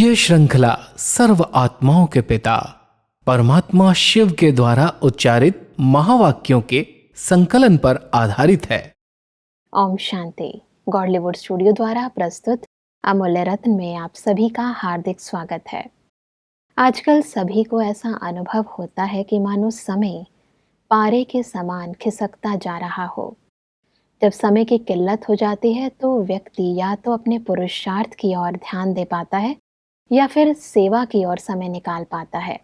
ये श्रृंखला सर्व आत्माओं के पिता परमात्मा शिव के द्वारा उच्चारित महावाक्यों के संकलन पर आधारित है। ओम शांति। गॉडलीवुड स्टूडियो द्वारा प्रस्तुत अमूल्य रत्न में आप सभी का हार्दिक स्वागत है। आजकल सभी को ऐसा अनुभव होता है कि मानो समय पारे के समान खिसकता जा रहा हो। जब समय की किल्लत हो जाती है तो व्यक्ति या तो अपने पुरुषार्थ की ओर ध्यान दे पाता है या फिर सेवा की ओर समय निकाल पाता है।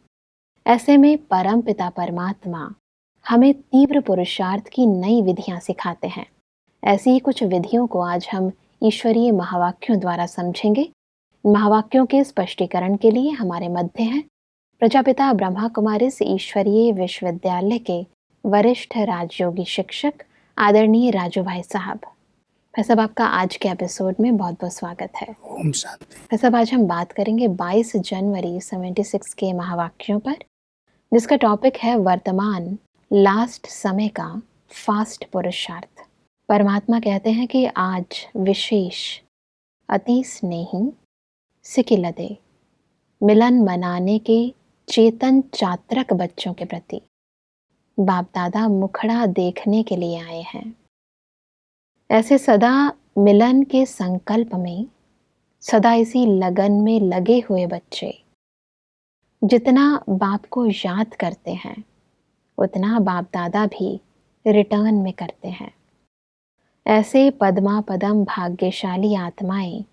ऐसे में परम पिता परमात्मा हमें तीव्र पुरुषार्थ की नई विधियां सिखाते हैं। ऐसी ही कुछ विधियों को आज हम ईश्वरीय महावाक्यों द्वारा समझेंगे। इन महावाक्यों के स्पष्टीकरण के लिए हमारे मध्य हैं प्रजापिता ब्रह्मा कुमारिस ईश्वरीय विश्वविद्यालय के वरिष्ठ राजयोगी शिक्षक आदरणीय राजू भाई साहब। भाई साहब, आपका आज के एपिसोड में बहुत बहुत स्वागत है। ओम शांति। भाई साहब, आज हम बात करेंगे 22 जनवरी 76 के महावाक्यों पर, जिसका टॉपिक है वर्तमान लास्ट समय का फास्ट पुरुषार्थ। परमात्मा कहते हैं कि आज विशेष अति स्नेही सिकिलदे मिलन मनाने के चेतन चात्रक बच्चों के प्रति बाप दादा मुखड़ा देखने के लिए आए हैं। ऐसे सदा मिलन के संकल्प में, सदा इसी लगन में लगे हुए बच्चे जितना बाप को याद करते हैं उतना बाप दादा भी रिटर्न में करते हैं। ऐसे पद्मा पदम भाग्यशाली आत्माएं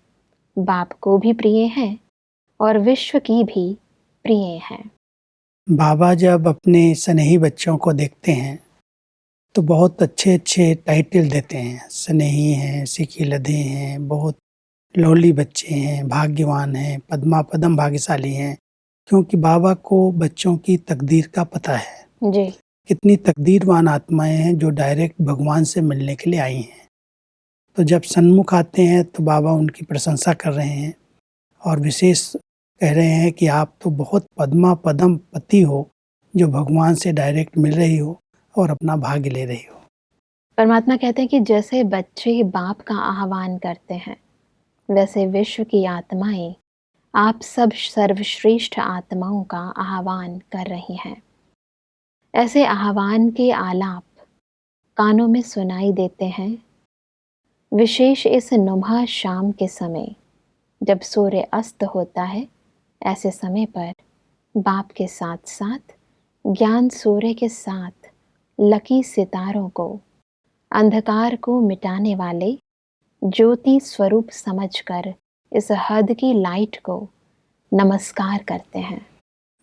बाप को भी प्रिय हैं और विश्व की भी प्रिय हैं। बाबा जब अपने स्नेही बच्चों को देखते हैं तो बहुत अच्छे अच्छे टाइटल देते हैं। स्नेही हैं, सिकिलधे हैं, बहुत लोली बच्चे हैं, भाग्यवान हैं, पद्मा पदम भाग्यशाली हैं, क्योंकि बाबा को बच्चों की तकदीर का पता है। जी। कितनी तकदीरवान आत्माएं हैं जो डायरेक्ट भगवान से मिलने के लिए आई हैं। तो जब सन्मुख आते हैं तो बाबा उनकी प्रशंसा कर रहे हैं और विशेष कह रहे हैं कि आप तो बहुत पद्मा पदम पति हो जो भगवान से डायरेक्ट मिल रही हो और अपना भाग्य ले रही हो। परमात्मा कहते हैं कि जैसे बच्चे बाप का आह्वान करते हैं वैसे विश्व की आत्माएं आप सब सर्वश्रेष्ठ आत्माओं का आह्वान कर रही हैं। ऐसे आह्वान के आलाप कानों में सुनाई देते हैं, विशेष इस नुमा शाम के समय जब सूर्य अस्त होता है। ऐसे समय पर बाप के साथ साथ ज्ञान सूर्य के साथ लकी सितारों को, अंधकार को मिटाने वाले ज्योति स्वरूप समझकर इस हद की लाइट को नमस्कार करते हैं।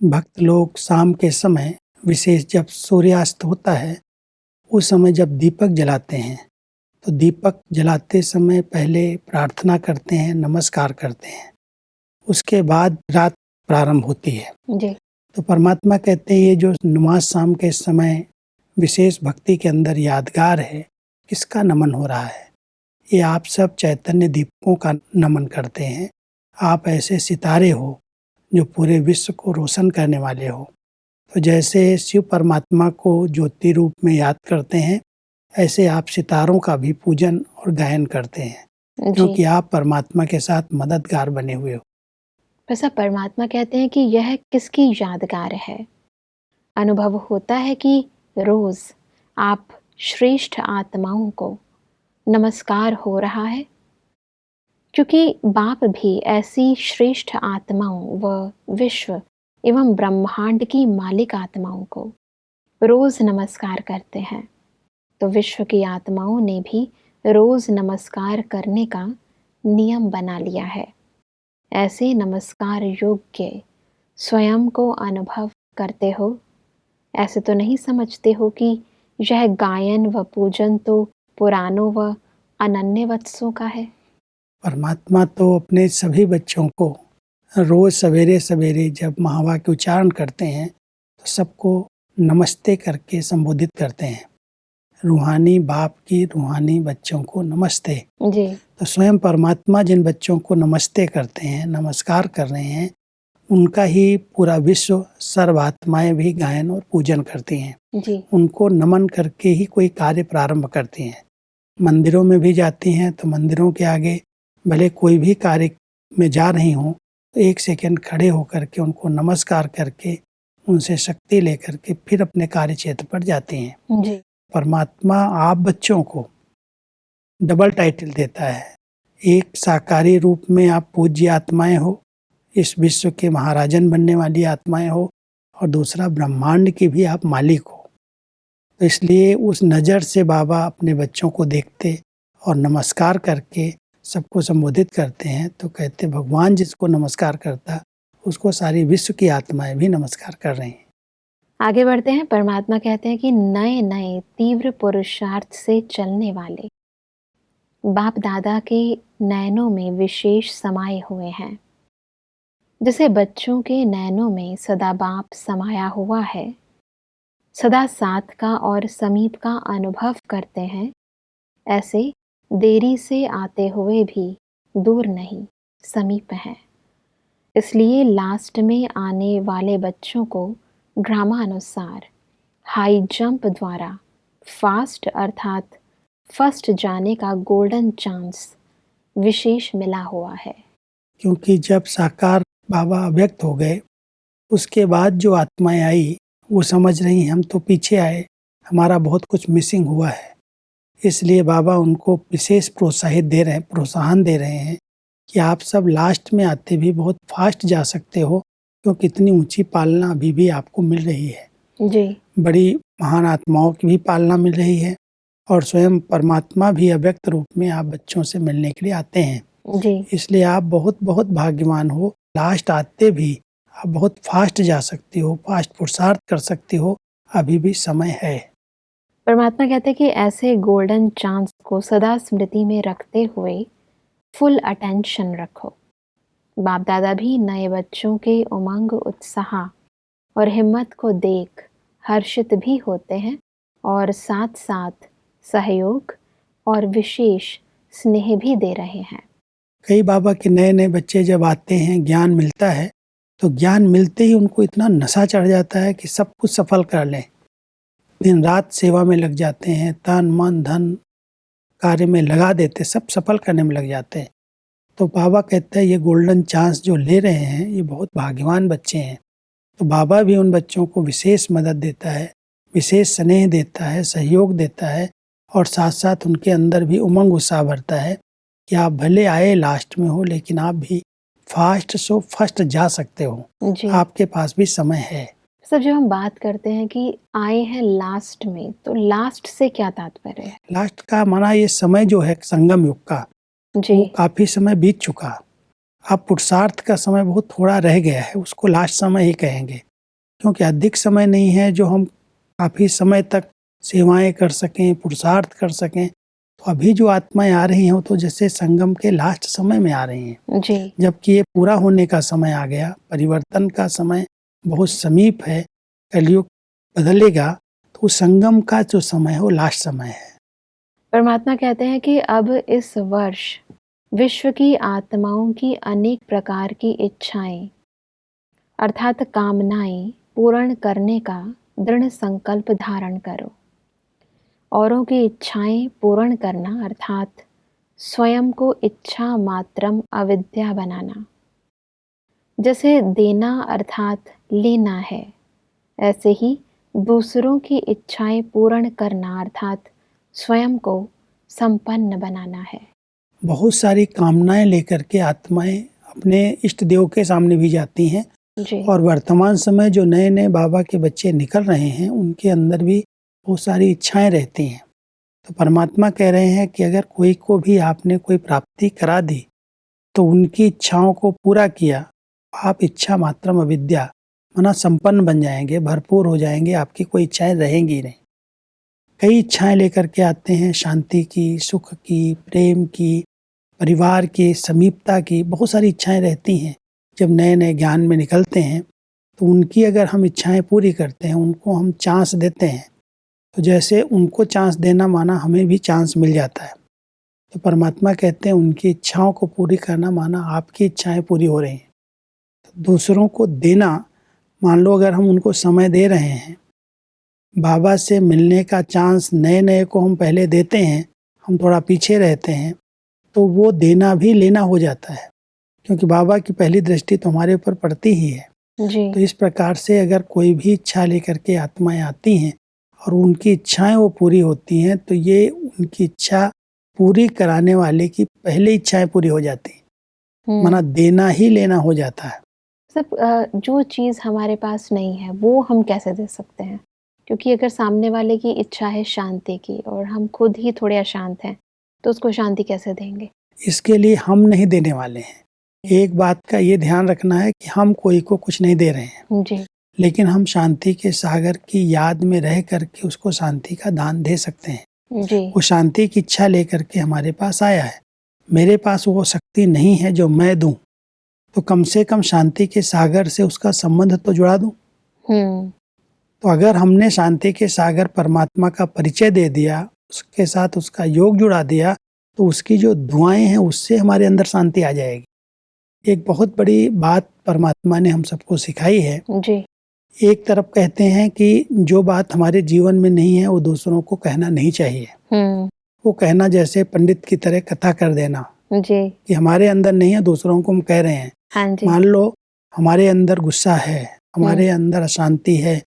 भक्त लोग शाम के समय, विशेष जब सूर्यास्त होता है, उस समय जब दीपक जलाते हैं तो दीपक जलाते समय पहले प्रार्थना करते हैं, नमस्कार करते हैं, उसके बाद रात प्रारंभ होती है। जी। तो परमात्मा कहते हैं ये जो नमाज शाम के समय विशेष भक्ति के अंदर यादगार है, किसका नमन हो रहा है? ये आप सब चैतन्य दीपकों का नमन करते हैं। आप ऐसे सितारे हो जो पूरे विश्व को रोशन करने वाले हो। तो जैसे शिव परमात्मा को ज्योति रूप में याद करते हैं, ऐसे आप सितारों का भी पूजन और गायन करते हैं, क्योंकि आप परमात्मा के साथ मददगार बने हुए हो। वैसा परमात्मा कहते हैं कि यह किसकी यादगार है? अनुभव होता है कि रोज आप श्रेष्ठ आत्माओं को नमस्कार हो रहा है, क्योंकि बाप भी ऐसी श्रेष्ठ आत्माओं व विश्व एवं ब्रह्मांड की मालिक आत्माओं को रोज नमस्कार करते हैं। तो विश्व की आत्माओं ने भी रोज नमस्कार करने का नियम बना लिया है। ऐसे नमस्कार योग्य स्वयं को अनुभव करते हो। ऐसे तो नहीं समझते हो कि यह गायन व पूजन तो पुरानों व अनन्य वत्सों का है। परमात्मा तो अपने सभी बच्चों को रोज सवेरे सवेरे जब महावाक्य उच्चारण करते हैं तो सबको नमस्ते करके संबोधित करते हैं। रूहानी बाप की रूहानी बच्चों को नमस्ते। जी। तो स्वयं परमात्मा जिन बच्चों को नमस्ते करते हैं, नमस्कार कर रहे हैं, उनका ही पूरा विश्व सर्व आत्माएं भी गायन और पूजन करती हैं। जी। उनको नमन करके ही कोई कार्य प्रारंभ करती हैं। मंदिरों में भी जाती हैं तो मंदिरों के आगे भले कोई भी कार्य में जा रही हों तो 1 सेकंड खड़े होकर के उनको नमस्कार करके उनसे शक्ति लेकर के फिर अपने कार्य क्षेत्र पर जाते हैं। जी। परमात्मा आप बच्चों को डबल टाइटल देता है। एक साकारी रूप में आप पूज्य आत्माएं हो, इस विश्व के महाराजन बनने वाली आत्माएं हो, और दूसरा ब्रह्मांड की भी आप मालिक हो। तो इसलिए उस नज़र से बाबा अपने बच्चों को देखते और नमस्कार करके सबको संबोधित करते हैं। तो कहते भगवान जिसको नमस्कार करता उसको सारी विश्व की आत्माएं भी नमस्कार कर रही हैं। आगे बढ़ते हैं। परमात्मा कहते हैं कि नए नए तीव्र पुरुषार्थ से चलने वाले बाप दादा के नैनों में विशेष समाये हुए हैं। जैसे बच्चों के नैनों में सदा बाप समाया हुआ है, सदा साथ का और समीप का अनुभव करते हैं, ऐसे देरी से आते हुए भी दूर नहीं, समीप हैं। इसलिए लास्ट में आने वाले बच्चों को ड्रामानुसार हाई जंप द्वारा फास्ट अर्थात फर्स्ट जाने का गोल्डन चांस विशेष मिला हुआ है। क्योंकि जब साकार बाबा अव्यक्त हो गए, उसके बाद जो आत्माएं आई वो समझ रही हैं हम तो पीछे आए, हमारा बहुत कुछ मिसिंग हुआ है। इसलिए बाबा उनको विशेष प्रोत्साहन दे रहे हैं कि आप सब लास्ट में आते भी बहुत फास्ट जा सकते हो, क्योंकि इतनी ऊंची पालना अभी भी आपको मिल रही है। जी। बड़ी महान आत्माओं की भी पालना मिल रही है, और स्वयं परमात्मा भी अव्यक्त रूप में आप बच्चों से मिलने के लिए आते हैं। जी। इसलिए आप बहुत बहुत भाग्यवान हो। लास्ट आते भी आप बहुत फास्ट जा सकती हो, फास्ट पुरुषार्थ कर सकती हो, अभी भी समय है। परमात्मा कहते हैं कि ऐसे गोल्डन चांस को सदा स्मृति में रखते हुए फुल अटेंशन रखो। बाप दादा भी नए बच्चों के उमंग, उत्साह और हिम्मत को देख हर्षित भी होते हैं, और साथ साथ सहयोग और विशेष स्नेह भी दे रहे हैं। कई बाबा के नए नए बच्चे जब आते हैं, ज्ञान मिलता है, तो ज्ञान मिलते ही उनको इतना नशा चढ़ जाता है कि सब कुछ सफल कर लें। दिन रात सेवा में लग जाते हैं, तन मन धन कार्य में लगा देते, सब सफल करने में लग जाते हैं। तो बाबा कहते हैं ये गोल्डन चांस जो ले रहे हैं ये बहुत भाग्यवान बच्चे हैं। तो बाबा भी उन बच्चों को विशेष मदद देता है, विशेष स्नेह देता है, सहयोग देता है, और साथ साथ उनके अंदर भी उमंग उत्साह भरता है कि आप भले आए लास्ट में हो, लेकिन आप भी फर्स्ट जा सकते हो। जी। आपके पास भी समय है। सब जब हम बात करते हैं कि आए हैं लास्ट में, तो लास्ट से क्या तात्पर्य है? लास्ट का माना ये समय जो है संगम युग का, जी। वो काफी समय बीत चुका। अब पुरुषार्थ का समय बहुत थोड़ा रह गया है, उसको लास्ट समय ही कहेंगे, क्योंकि अधिक समय नहीं है जो हम काफी समय तक सेवाएं कर सकें, पुरुषार्थ कर सकें। तो अभी जो आत्माएं आ रही हैं वो तो जैसे संगम के लास्ट समय में आ रही हैं, जी। जबकि ये पूरा होने का समय आ गया, परिवर्तन का समय बहुत समीप है, कलयुग बदलेगा, तो संगम का जो समय है वो लास्ट समय है। परमात्मा कहते हैं कि अब इस वर्ष विश्व की आत्माओं की अनेक प्रकार की इच्छाएं अर्थात कामनाएं पूर्ण करने का दृढ़ संकल्प धारण करो। औरों की इच्छाएं पूर्ण करना अर्थात स्वयं को इच्छा मात्रम अविद्या बनाना। जैसे देना अर्थात लेना है, ऐसे ही दूसरों की इच्छाएं पूर्ण करना अर्थात स्वयं को संपन्न बनाना है। बहुत सारी कामनाएं लेकर के आत्माएं अपने इष्ट देव के सामने भी जाती हैं। जी। और वर्तमान समय जो नए नए बाबा के बच्चे निकल रहे हैं उनके अंदर भी बहुत सारी इच्छाएं रहती हैं। तो परमात्मा कह रहे हैं कि अगर कोई को भी आपने कोई प्राप्ति करा दी, तो उनकी इच्छाओं को पूरा किया, आप इच्छा मात्रम अविद्या माना संपन्न बन जाएंगे, भरपूर हो जाएंगे, आपकी कोई इच्छाएं रहेंगी नहीं। कई इच्छाएं लेकर के आते हैं, शांति की, सुख की, प्रेम की, परिवार की, समीपता की, बहुत सारी इच्छाएं रहती हैं। जब नए नए ज्ञान में निकलते हैं तो उनकी अगर हम इच्छाएं पूरी करते हैं, उनको हम चांस देते हैं, तो जैसे उनको चांस देना माना हमें भी चांस मिल जाता है। तो परमात्मा कहते हैं उनकी इच्छाओं को पूरी करना माना आपकी इच्छाएं पूरी हो रही हैं। तो दूसरों को देना, मान लो अगर हम उनको समय दे रहे हैं, बाबा से मिलने का चांस नए नए को हम पहले देते हैं, हम थोड़ा पीछे रहते हैं, तो वो देना भी लेना हो जाता है। क्योंकि बाबा की पहली दृष्टि तो हमारे ऊपर पड़ती ही है। जी। तो इस प्रकार से अगर कोई भी इच्छा लेकर के आत्माएं आती हैं और उनकी इच्छाएं वो पूरी होती हैं, तो ये उनकी इच्छा पूरी कराने वाले की पहले इच्छाएं पूरी हो जाती हैं, माना देना ही लेना हो जाता है। सब जो चीज़ हमारे पास नहीं है वो हम कैसे दे सकते हैं? क्योंकि अगर सामने वाले की इच्छा है शांति की और हम खुद ही थोड़े अशांत हैं, तो उसको शांति कैसे देंगे? इसके लिए हम नहीं देने वाले हैं। एक बात का ये ध्यान रखना है कि हम कोई को कुछ नहीं दे रहे हैं, जी। लेकिन हम शांति के सागर की याद में रह करके उसको शांति का दान दे सकते हैं। जी। वो शांति की इच्छा लेकर के हमारे पास आया है, मेरे पास वो शक्ति नहीं है जो मैं दूं, तो कम से कम शांति के सागर से उसका संबंध तो जुड़ा दूं। तो अगर हमने शांति के सागर परमात्मा का परिचय दे दिया, उसके साथ उसका योग जुड़ा दिया, तो उसकी जो दुआएं हैं उससे हमारे अंदर शांति आ जाएगी। एक बहुत बड़ी बात परमात्मा ने हम सबको सिखाई है। जी। एक तरफ कहते हैं कि जो बात हमारे जीवन में नहीं है वो दूसरों को कहना नहीं चाहिए। वो कहना जैसे पंडित की तरह कथा कर देना जी। कि हमारे अंदर नहीं है, दूसरों को हम कह रहे हैं। हाँ जी। मान लो हमारे अंदर गुस्सा है, हमारे अंदर अशांति है,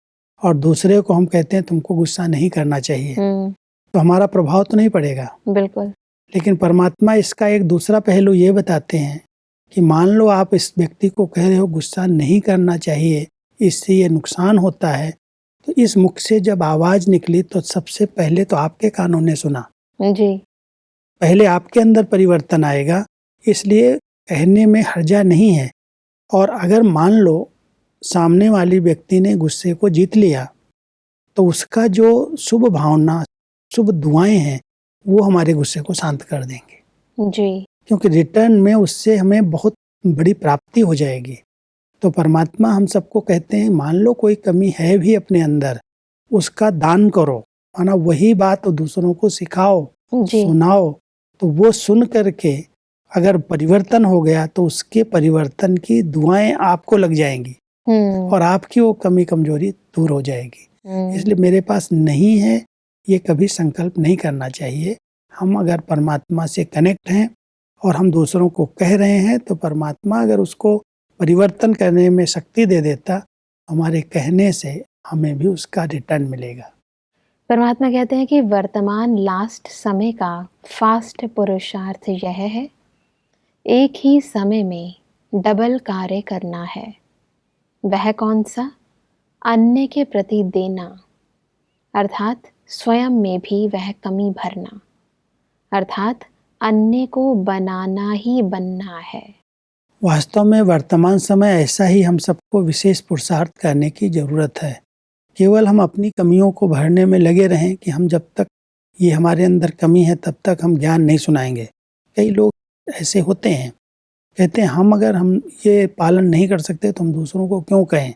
और दूसरे को हम कहते हैं तुमको गुस्सा नहीं करना चाहिए, तो हमारा प्रभाव तो नहीं पड़ेगा। बिल्कुल। लेकिन परमात्मा इसका एक दूसरा पहलू ये बताते हैं कि मान लो आप इस व्यक्ति को कह रहे हो गुस्सा नहीं करना चाहिए, इससे ये नुकसान होता है, तो इस मुख से जब आवाज़ निकली तो सबसे पहले तो आपके कानों ने सुना। जी। पहले आपके अंदर परिवर्तन आएगा, इसलिए कहने में हर्जा नहीं है। और अगर मान लो सामने वाली व्यक्ति ने गुस्से को जीत लिया, तो उसका जो शुभ भावना, शुभ दुआएं हैं, वो हमारे गुस्से को शांत कर देंगे। जी। क्योंकि रिटर्न में उससे हमें बहुत बड़ी प्राप्ति हो जाएगी। तो परमात्मा हम सबको कहते हैं, मान लो कोई कमी है भी अपने अंदर, उसका दान करो, माना वही बात दूसरों को सिखाओ, सुनाओ, तो वो सुन करके अगर परिवर्तन हो गया तो उसके परिवर्तन की दुआएं आपको लग जाएंगी और आपकी वो कमी कमजोरी दूर हो जाएगी। इसलिए मेरे पास नहीं है ये कभी संकल्प नहीं करना चाहिए। हम अगर परमात्मा से कनेक्ट हैं और हम दूसरों को कह रहे हैं, तो परमात्मा अगर उसको परिवर्तन करने में शक्ति दे देता, हमारे कहने से हमें भी उसका रिटर्न मिलेगा। परमात्मा कहते हैं कि वर्तमान लास्ट समय का फास्ट पुरुषार्थ यह है, एक ही समय में डबल कार्य करना है। वह कौन सा? अन्य के प्रति देना, अर्थात स्वयं में भी वह कमी भरना, अर्थात अन्य को बनाना ही बनना है। वास्तव में वर्तमान समय ऐसा ही हम सबको विशेष पुरुषार्थ करने की जरूरत है। केवल हम अपनी कमियों को भरने में लगे रहें कि हम जब तक ये हमारे अंदर कमी है तब तक हम ज्ञान नहीं सुनाएंगे। कई लोग ऐसे होते हैं, कहते हैं हम ये पालन नहीं कर सकते तो हम दूसरों को क्यों कहें।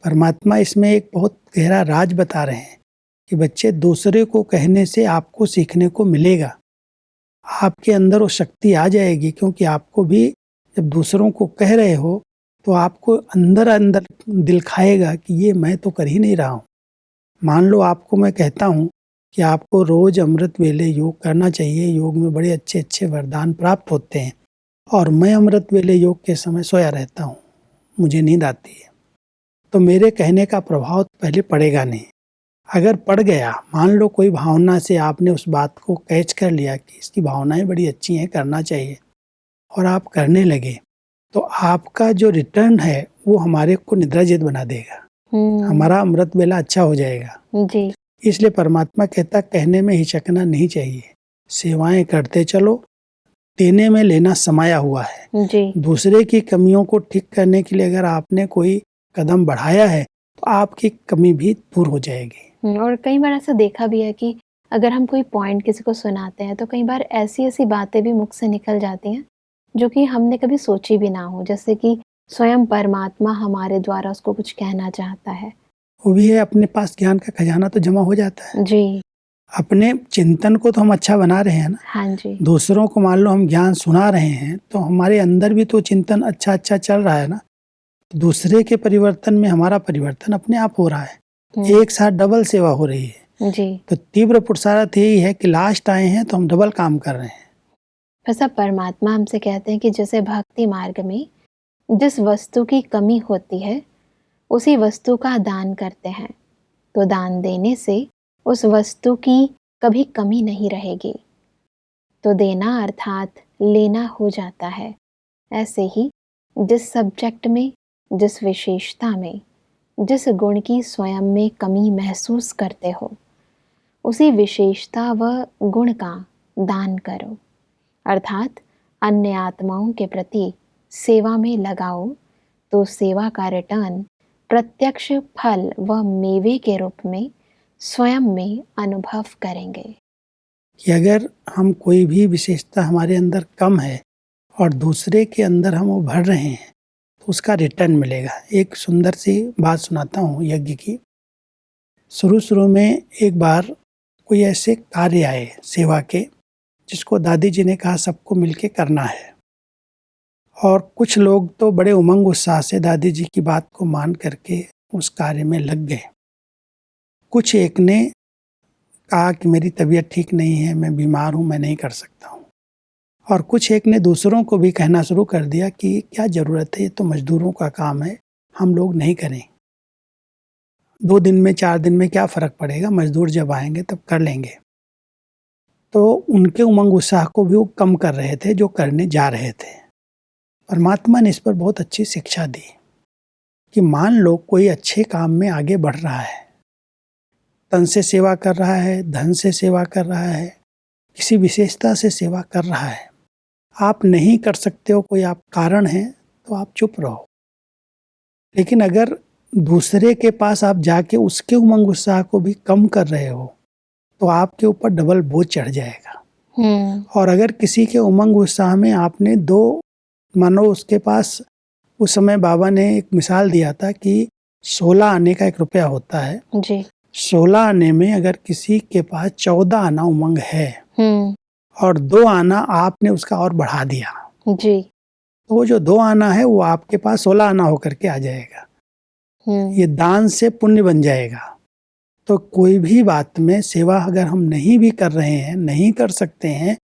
परमात्मा इसमें एक बहुत गहरा राज बता रहे हैं कि बच्चे, दूसरे को कहने से आपको सीखने को मिलेगा, आपके अंदर वो शक्ति आ जाएगी। क्योंकि आपको भी जब दूसरों को कह रहे हो तो आपको अंदर अंदर दिल खाएगा कि ये मैं तो कर ही नहीं रहा हूँ। मान लो आपको मैं कहता हूँ कि आपको रोज अमृत वेले योग करना चाहिए, योग में बड़े अच्छे अच्छे वरदान प्राप्त होते हैं, और मैं अमृत वेले योग के समय सोया रहता हूँ, मुझे नींद आती है, तो मेरे कहने का प्रभाव पहले पड़ेगा नहीं। अगर पड़ गया, मान लो कोई भावना से आपने उस बात को कैच कर लिया कि इसकी भावनाएं बड़ी अच्छी हैं, करना चाहिए, और आप करने लगे, तो आपका जो रिटर्न है वो हमारे को निद्राजित बना देगा, हमारा अमृत वेला अच्छा हो जाएगा। जी। इसलिए परमात्मा कहता, कहने में हिचकना नहीं चाहिए, सेवाएं करते चलो, देने में लेना समाया हुआ है। जी। दूसरे की कमियों को ठीक करने के लिए अगर आपने कोई कदम बढ़ाया है तो आपकी कमी भी दूर हो जाएगी। और कई बार ऐसा देखा भी है कि अगर हम कोई पॉइंट किसी को सुनाते हैं तो कई बार ऐसी ऐसी बातें भी मुख से निकल जाती हैं जो कि हमने कभी सोची भी ना हो, जैसे कि स्वयं परमात्मा हमारे द्वारा उसको कुछ कहना चाहता है। वो भी है, अपने पास ज्ञान का खजाना तो जमा हो जाता है। जी। अपने चिंतन को तो हम अच्छा बना रहे हैं ना। हाँ जी। दूसरों को मान लो हम ज्ञान सुना रहे हैं तो हमारे अंदर भी तो चिंतन अच्छा अच्छा चल रहा है ना। दूसरे के परिवर्तन में हमारा परिवर्तन अपने आप हो रहा है, एक साथ डबल सेवा हो रही है। जी। तो तीव्र पुरुषार्थ यही है कि लास्ट आए हैं तो हम डबल काम कर रहे हैं। फिर सब परमात्मा हमसे कहते हैं कि जैसे भक्ति मार्ग में जिस वस्तु की कमी होती है उसी वस्तु का दान करते हैं, तो दान देने से उस वस्तु की कभी कमी नहीं रहेगी। तो देना अर्थात लेना हो जाता है। ऐसे ही जिस सब्जेक्ट में, जिस विशेषता में, जिस गुण की स्वयं में कमी महसूस करते हो, उसी विशेषता व गुण का दान करो, अर्थात अन्य आत्माओं के प्रति सेवा में लगाओ, तो सेवा का रिटर्न प्रत्यक्ष फल व मेवे के रूप में स्वयं में अनुभव करेंगे। कि अगर हम कोई भी विशेषता हमारे अंदर कम है और दूसरे के अंदर हम वो भर रहे हैं तो उसका रिटर्न मिलेगा। एक सुंदर सी बात सुनाता हूँ यज्ञ की। शुरू में एक बार कोई ऐसे कार्य आए सेवा के, जिसको दादी जी ने कहा सबको मिलके करना है, और कुछ लोग तो बड़े उमंग उत्साह से दादी जी की बात को मान करके उस कार्य में लग गए। कुछ एक ने कहा कि मेरी तबीयत ठीक नहीं है, मैं बीमार हूँ, मैं नहीं कर सकता हूँ। और कुछ एक ने दूसरों को भी कहना शुरू कर दिया कि क्या ज़रूरत है, ये तो मजदूरों का काम है, हम लोग नहीं करें। 2 दिन में 4 दिन में क्या फ़र्क पड़ेगा, मजदूर जब आएंगे तब कर लेंगे। तो उनके उमंग उत्साह को भी वो कम कर रहे थे जो करने जा रहे थे। परमात्मा ने इस पर बहुत अच्छी शिक्षा दी कि मान लो कोई अच्छे काम में आगे बढ़ रहा है, तन से सेवा कर रहा है, धन से सेवा कर रहा है, किसी विशेषता से सेवा कर रहा है, आप नहीं कर सकते हो, कोई आप कारण है, तो आप चुप रहो। लेकिन अगर दूसरे के पास आप जाके उसके उमंग उत्साह को भी कम कर रहे हो तो आपके ऊपर डबल बोझ चढ़ जाएगा। और अगर किसी के उमंग उत्साह में आपने मानो उसके पास, उस समय बाबा ने एक मिसाल दिया था कि 16 आने का 1 रुपया होता है जी। 16 आने में अगर किसी के पास 14 आना उमंग है और 2 आना आपने उसका और बढ़ा दिया जी, तो वो जो 2 आना है वो आपके पास 16 आना होकर के आ जाएगा। ये दान से पुण्य बन जाएगा। तो कोई भी बात में सेवा अगर हम नहीं भी कर रहे हैं, नहीं कर सकते हैं,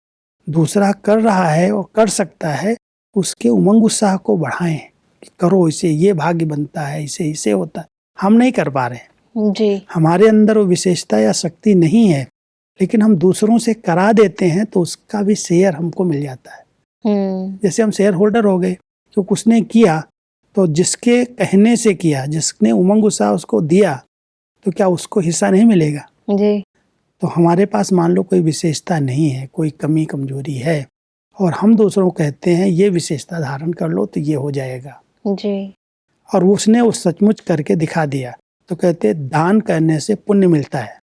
दूसरा कर रहा है और कर सकता है, उसके उमंग उत्साह को बढ़ाएं कि करो, इसे ये भाग्य बनता है, इसे होता है। हम नहीं कर पा रहे जी, हमारे अंदर वो विशेषता या शक्ति नहीं है, लेकिन हम दूसरों से करा देते हैं तो उसका भी शेयर हमको मिल जाता है। जैसे हम शेयर होल्डर हो गए, क्योंकि उसने किया तो जिसके कहने से किया, जिसने उमंग उत्साह उसको दिया, तो क्या उसको हिस्सा नहीं मिलेगा? जी। तो हमारे पास मान लो कोई विशेषता नहीं है, कोई कमी कमजोरी है, और हम दूसरों को कहते हैं ये विशेषता धारण कर लो तो ये हो जाएगा, जी। और उसने वो सचमुच करके दिखा दिया, तो कहते दान करने से पुण्य मिलता है।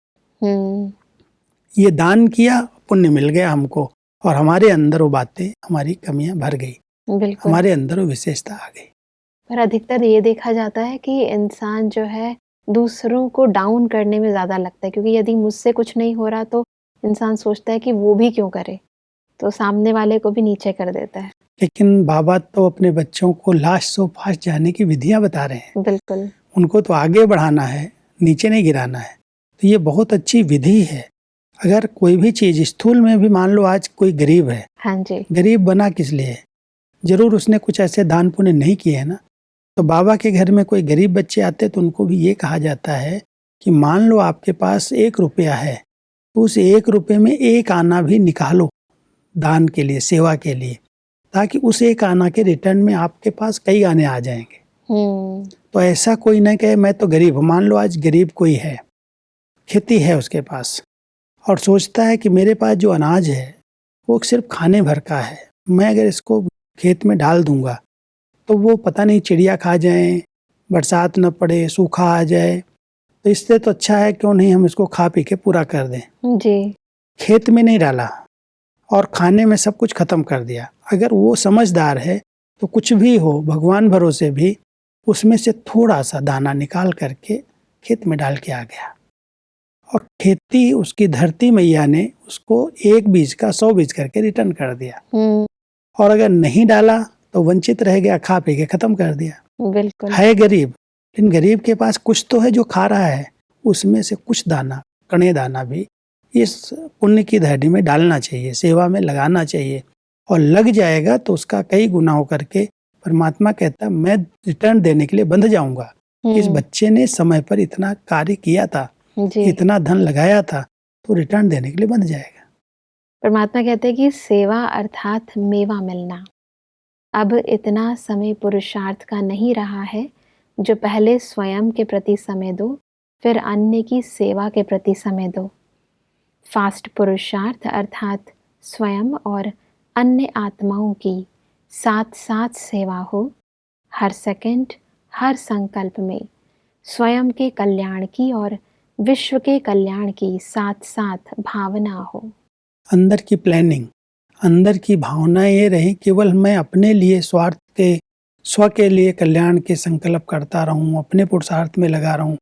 ये दान किया, पुण्य मिल गया हमको, और हमारे अंदर वो बातें, हमारी कमियां भर गई, हमारे अंदर वो विशेषता आ गई। पर अधिकतर ये देखा जाता है कि इंसान जो है दूसरों को डाउन करने में ज़्यादा लगता है, क्योंकि यदि मुझसे कुछ नहीं हो रहा तो इंसान सोचता है कि वो भी क्यों करे, तो सामने वाले को भी नीचे कर देता है। लेकिन बाबा तो अपने बच्चों को लास्ट सो फास्ट जाने की विधियां बता रहे हैं। बिल्कुल। उनको तो आगे बढ़ाना है, नीचे नहीं गिराना है। तो ये बहुत अच्छी विधि है। अगर कोई भी चीज़, स्थूल में भी मान लो आज कोई गरीब है, हाँ जी। गरीब बना किस लिए? जरूर उसने कुछ ऐसे दान पुण्य नहीं किए है ना। तो बाबा के घर में कोई गरीब बच्चे आते तो उनको भी ये कहा जाता है कि मान लो आपके पास 1 रुपया है, तो उस 1 रुपये में 1 आना भी निकालो दान के लिए, सेवा के लिए, ताकि उस 1 आना के रिटर्न में आपके पास कई आने आ जाएंगे। तो ऐसा कोई ना कहे मैं तो गरीब हूँ। मान लो आज गरीब कोई है, खेती है उसके पास, और सोचता है कि मेरे पास जो अनाज है वो सिर्फ खाने भर का है, मैं अगर इसको खेत में डाल दूंगा तो वो पता नहीं चिड़िया खा जाए, बरसात न पड़े, सूखा आ जाए, तो इससे तो अच्छा है क्यों नहीं हम इसको खा पी के पूरा कर दें। जी। खेत में नहीं डाला और खाने में सब कुछ खत्म कर दिया। अगर वो समझदार है तो कुछ भी हो, भगवान भरोसे भी उसमें से थोड़ा सा दाना निकाल करके खेत में डाल के आ गया, और खेती उसकी धरती मैया ने उसको 1 बीज का 100 बीज करके रिटर्न कर दिया। और अगर नहीं डाला तो वंचित रह गया, खा पी के खत्म कर दिया। बिल्कुल। है गरीब, लेकिन गरीब के पास कुछ तो है जो खा रहा है, उसमें से कुछ दाना, कणे दाना भी इस पुण्य की धरती में डालना चाहिए, सेवा में लगाना चाहिए, और लग जाएगा तो उसका कई गुना होकर के परमात्मा कहता है मैं रिटर्न देने के लिए बंध जाऊंगा। इस बच्चे ने समय पर इतना कार्य किया था, जी। इतना धन लगाया था, तो रिटर्न देने के लिए बंध जाएगा। परमात्मा कहते हैं कि सेवा अर्थात मेवा मिलना। अब इतना समय पुरुषार्थ का नहीं रहा है जो पहले स्वयं के प्रति समय दो, फिर अन्य की सेवा के प्रति समय दो। फास्ट पुरुषार्थ अर्थात स्वयं और अन्य आत्माओं की साथ साथ सेवा हो। हर सेकंड, हर संकल्प में स्वयं के कल्याण की और विश्व के कल्याण की साथ साथ भावना हो। अंदर की प्लानिंग, अंदर की भावना ये रही केवल मैं अपने लिए स्वार्थ के, स्व के लिए कल्याण के संकल्प करता रहूं, अपने पुरुषार्थ में लगा रहूं,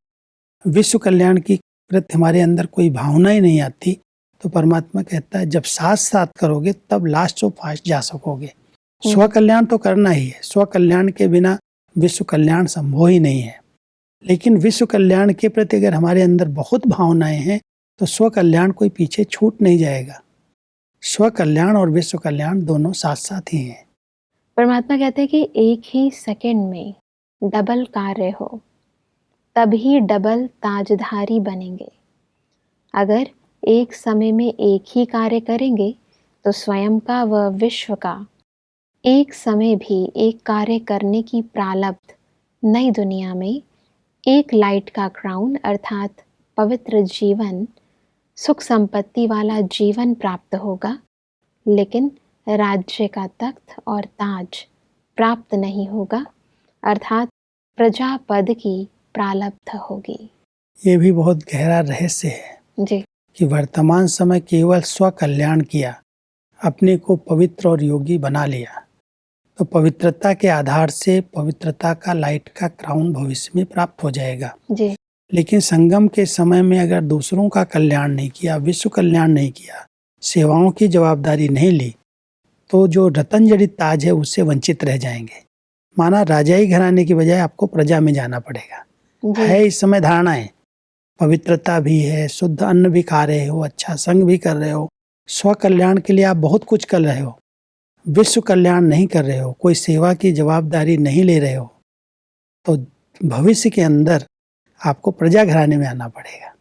विश्व कल्याण की प्रति हमारे अंदर कोई भावना ही नहीं आती, तो परमात्मा कहता है जब साथ साथ करोगे तब लास्ट ऑफ फास्ट जा सकोगे। स्व कल्याण तो करना ही है, स्व कल्याण के बिना विश्व कल्याण संभव ही नहीं है। लेकिन विश्व कल्याण के प्रति अगर हमारे अंदर बहुत भावनाएं हैं तो स्व कल्याण कोई पीछे छूट नहीं जाएगा। स्व कल्याण और विश्व कल्याण दोनों साथ साथ ही हैं। परमात्मा कहते हैं कि एक ही सेकंड में डबल कार्य हो, तभी डबल ताजधारी बनेंगे। अगर एक समय में एक ही कार्य करेंगे तो स्वयं का व विश्व का एक समय भी एक कार्य करने की प्रारब्ध नई दुनिया में एक लाइट का क्राउन अर्थात पवित्र जीवन, सुख संपत्ति वाला जीवन प्राप्त होगा, लेकिन राज्य का तख्त और ताज प्राप्त नहीं होगा, अर्थात प्रजा पद की प्रारब्ध होगी। ये भी बहुत गहरा रहस्य है जी। कि वर्तमान समय केवल स्व कल्याण किया, अपने को पवित्र और योगी बना लिया, तो पवित्रता के आधार से पवित्रता का लाइट का क्राउन भविष्य में प्राप्त हो जाएगा। जी। लेकिन संगम के समय में अगर दूसरों का कल्याण नहीं किया, विश्व कल्याण नहीं किया, सेवाओं की जवाबदारी नहीं ली, तो जो रतन जड़ित ताज है उससे वंचित रह जाएंगे। माना राजाई घराने की बजाय आपको प्रजा में जाना पड़ेगा। है इस समय धारणाएं, पवित्रता भी है, शुद्ध अन्न भी खा रहे हो, अच्छा संग भी कर रहे हो, स्व कल्याण के लिए आप बहुत कुछ कर रहे हो, विश्व कल्याण नहीं कर रहे हो, कोई सेवा की जवाबदारी नहीं ले रहे हो, तो भविष्य के अंदर आपको प्रजा घराने में आना पड़ेगा।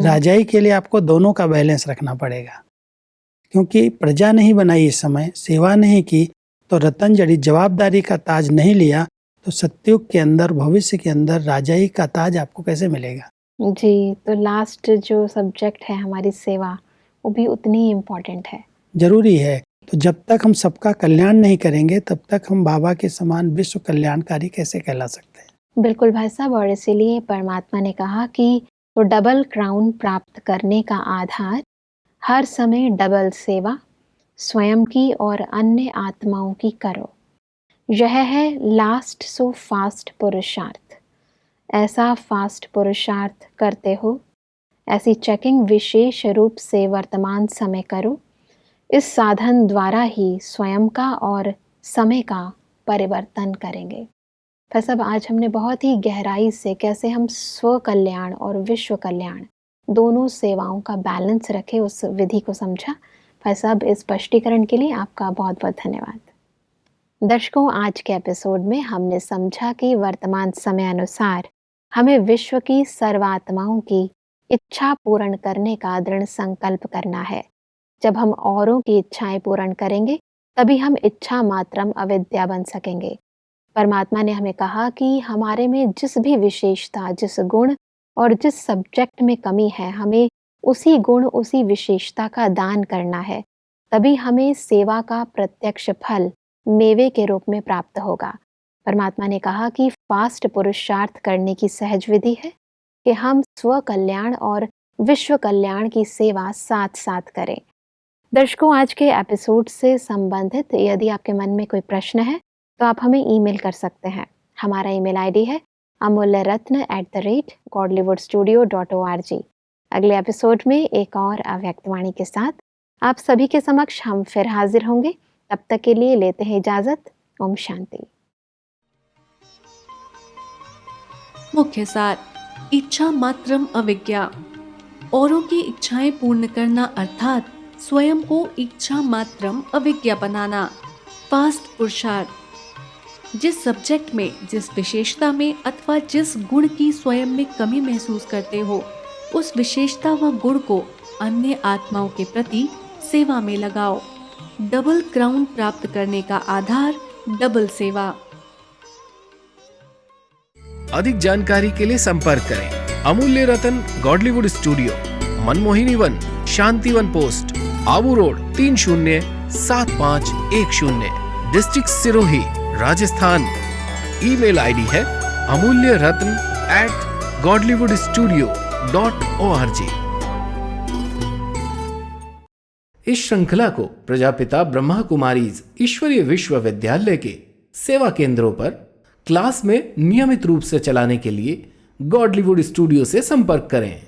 राजाई के लिए आपको दोनों का बैलेंस रखना पड़ेगा, क्योंकि प्रजा नहीं बनाई इस समय, सेवा नहीं की, तो रतन जड़ी जवाबदारी का ताज नहीं लिया, तो सत्युग के अंदर, भविष्य के अंदर राजाई का ताज आपको कैसे मिलेगा। जी, तो लास्ट जो सब्जेक्ट है हमारी सेवा, वो भी उतनी इम्पोर्टेंट है, जरूरी है। तो जब तक हम सबका कल्याण नहीं करेंगे तब तक हम बाबा के समान विश्व कल्याणकारी कैसे कहला सकते हैं। बिल्कुल भाई साहब, और इसीलिए परमात्मा ने कहा कि तो डबल क्राउन प्राप्त करने का आधार हर समय डबल सेवा स्वयं की और अन्य आत्माओं की करो। यह है लास्ट सो फास्ट पुरुषार्थ। ऐसा फास्ट पुरुषार्थ करते हो, ऐसी चेकिंग विशेष रूप से वर्तमान समय करो। इस साधन द्वारा ही स्वयं का और समय का परिवर्तन करेंगे। भाई साहब, आज हमने बहुत ही गहराई से कैसे हम स्व कल्याण और विश्व कल्याण दोनों सेवाओं का बैलेंस रखे, उस विधि को समझा। भाई साहब, इस स्पष्टीकरण के लिए आपका बहुत बहुत धन्यवाद। दर्शकों, आज के एपिसोड में हमने समझा कि वर्तमान समय अनुसार हमें विश्व की सर्वात्माओं की इच्छा पूर्ण करने का दृढ़ संकल्प करना है। जब हम औरों की इच्छाएं पूर्ण करेंगे तभी हम इच्छा मात्रम अविद्या बन सकेंगे। परमात्मा ने हमें कहा कि हमारे में जिस भी विशेषता, जिस गुण और जिस सब्जेक्ट में कमी है, हमें उसी गुण, उसी विशेषता का दान करना है, तभी हमें सेवा का प्रत्यक्ष फल मेवे के रूप में प्राप्त होगा। परमात्मा ने कहा कि फास्ट पुरुषार्थ करने की सहज विधि है कि हम स्व कल्याण और विश्व कल्याण की सेवा साथ साथ करें। दर्शकों, आज के एपिसोड से संबंधित यदि आपके मन में कोई प्रश्न है तो आप हमें ईमेल कर सकते हैं। हमारा ईमेल आईडी है amulyaratna@godlywoodstudio.org। अगले एपिसोड में एक और अव्यक्त वाणी के साथ आप सभी के समक्ष हम फिर हाजिर होंगे। तब तक के लिए लेते हैं इजाजत। ओम शांति। मुख्य सार: इच्छा मात्रम अविज्ञा। औरों की इच्छाएं पूर्ण करना अर्थात स्वयं को इच्छा मात्रम अविज्ञा बनाना। फास्ट पुरुषार्थ। जिस सब्जेक्ट में, जिस विशेषता में अथवा जिस गुण की स्वयं में कमी महसूस करते हो, उस विशेषता व गुण को अन्य आत्माओं के प्रति सेवा में लगाओ। डबल क्राउन प्राप्त करने का आधार डबल सेवा। अधिक जानकारी के लिए संपर्क करें Amulya Ratan Godlywood studio, Manmohini Van, Shantivan post, Abu road 307510, district Sirohi, Rajasthan. Email ID है amulyaratn@godlywoodstudio.org। इस श्रृंखला को प्रजापिता ब्रह्मा कुमारीज ईश्वरीय विश्वविद्यालय के सेवा केंद्रों पर क्लास में नियमित रूप से चलाने के लिए गॉडलीवुड स्टूडियो से संपर्क करें।